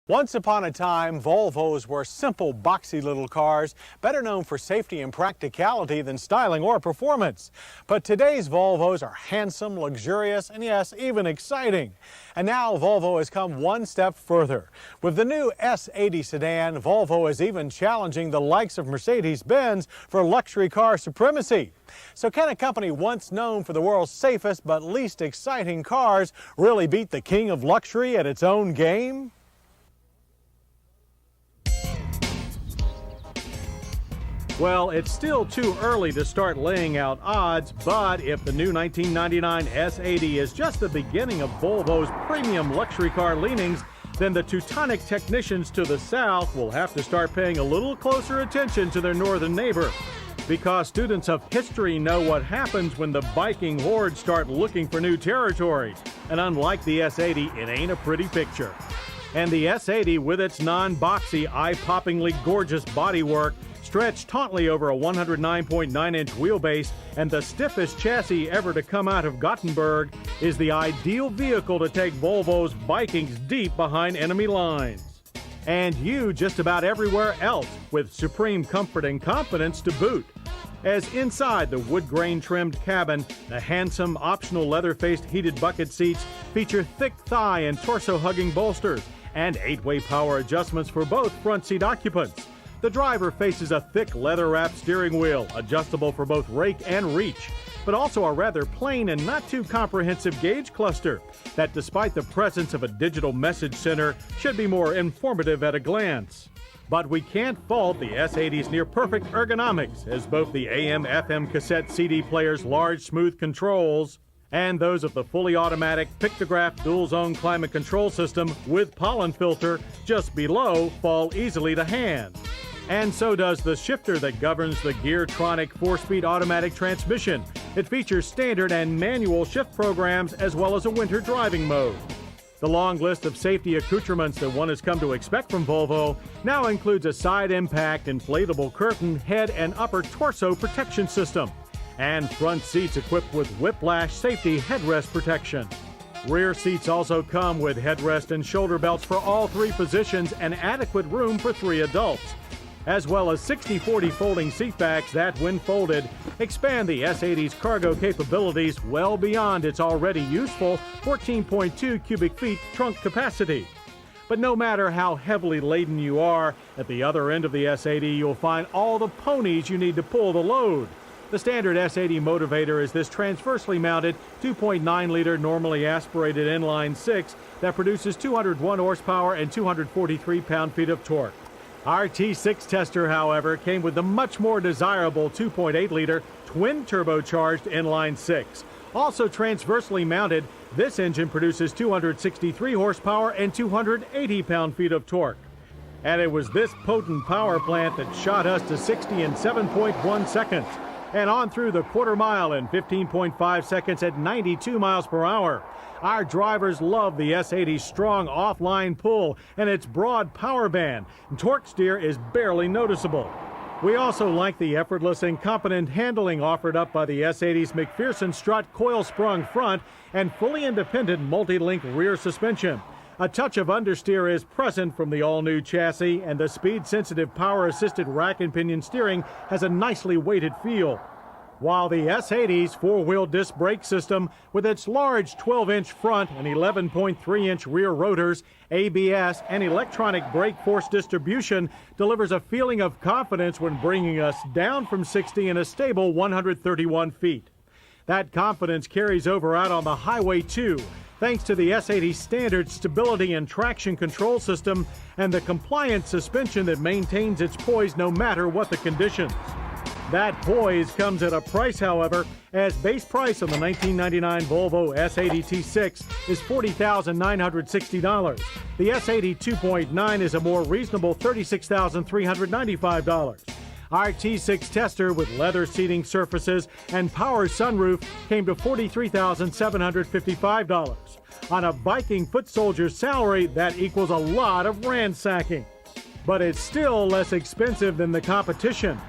Once upon a time, Volvos were simple, boxy little cars, better known for safety and practicality than styling or performance. But today's Volvos are handsome, luxurious, and yes, even exciting. And now Volvo has come one step further. With the new S80 sedan, Volvo is even challenging the likes of Mercedes-Benz for luxury car supremacy. So can a company once known for the world's safest but least exciting cars really beat the king of luxury at its own game? Well, it's still too early to start laying out odds, but if the new 1999 S80 is just the beginning of Volvo's premium luxury car leanings, then the Teutonic technicians to the south will have to start paying a little closer attention to their northern neighbor. Because students of history know what happens when the Viking hordes start looking for new territory. And unlike the S80, it ain't a pretty picture. And the S80, with its non-boxy, eye-poppingly gorgeous bodywork, stretched tautly over a 109.9-inch wheelbase, and the stiffest chassis ever to come out of Gothenburg, is the ideal vehicle to take Volvo's Vikings deep behind enemy lines. And you just about everywhere else, with supreme comfort and confidence to boot. As inside the wood grain trimmed cabin, the handsome optional leather-faced heated bucket seats feature thick thigh and torso hugging bolsters and 8-way power adjustments for both front seat occupants. The driver faces a thick leather-wrapped steering wheel, adjustable for both rake and reach, but also a rather plain and not too comprehensive gauge cluster that, despite the presence of a digital message center, should be more informative at a glance. But we can't fault the S80's near-perfect ergonomics, as both the AM/FM cassette CD player's large, smooth controls and those of the fully automatic pictograph dual-zone climate control system with pollen filter just below fall easily to hand. And so does the shifter that governs the Geartronic 4-speed automatic transmission. It features standard and manual shift programs as well as a winter driving mode. The long list of safety accoutrements that one has come to expect from Volvo now includes a side impact inflatable curtain, head and upper torso protection system, and front seats equipped with whiplash safety headrest protection. Rear seats also come with headrest and shoulder belts for all three positions and adequate room for 3 adults, as well as 60/40 folding seat backs that, when folded, expand the S80's cargo capabilities well beyond its already useful 14.2 cubic feet trunk capacity. But no matter how heavily laden you are, at the other end of the S80 you'll find all the ponies you need to pull the load. The standard S80 motivator is this transversely mounted 2.9-liter normally aspirated inline 6 that produces 201 horsepower and 243 pound-feet of torque. Our T6 tester, however, came with the much more desirable 2.8-liter twin-turbocharged inline 6. Also transversely mounted, this engine produces 263 horsepower and 280 pound-feet of torque. And it was this potent power plant that shot us to 60 in 7.1 seconds, and on through the quarter mile in 15.5 seconds at 92 miles per hour. Our drivers love the S80's strong offline pull and its broad power band. Torque steer is barely noticeable. We also like the effortless and competent handling offered up by the S80's McPherson strut coil-sprung front and fully independent multi-link rear suspension. A touch of understeer is present from the all-new chassis, and the speed-sensitive power-assisted rack and pinion steering has a nicely weighted feel. While the S80's 4-wheel disc brake system, with its large 12-inch front and 11.3-inch rear rotors, ABS, and electronic brake force distribution, delivers a feeling of confidence when bringing us down from 60 in a stable 131 feet. That confidence carries over out on the highway too, thanks to the S80's standard stability and traction control system and the compliant suspension that maintains its poise no matter what the conditions. That poise comes at a price, however, as base price on the 1999 Volvo S80 T6 is $40,960. The S80 2.9 is a more reasonable $36,395. Our T6 tester with leather seating surfaces and power sunroof came to $43,755. On a Viking foot soldier's salary, that equals a lot of ransacking. But it's still less expensive than the competition.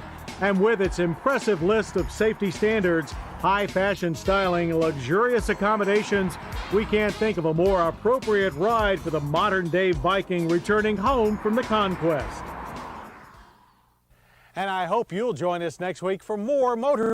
And with its impressive list of safety standards, high fashion styling, and luxurious accommodations, we can't think of a more appropriate ride for the modern day Viking returning home from the conquest. And I hope you'll join us next week for more Motor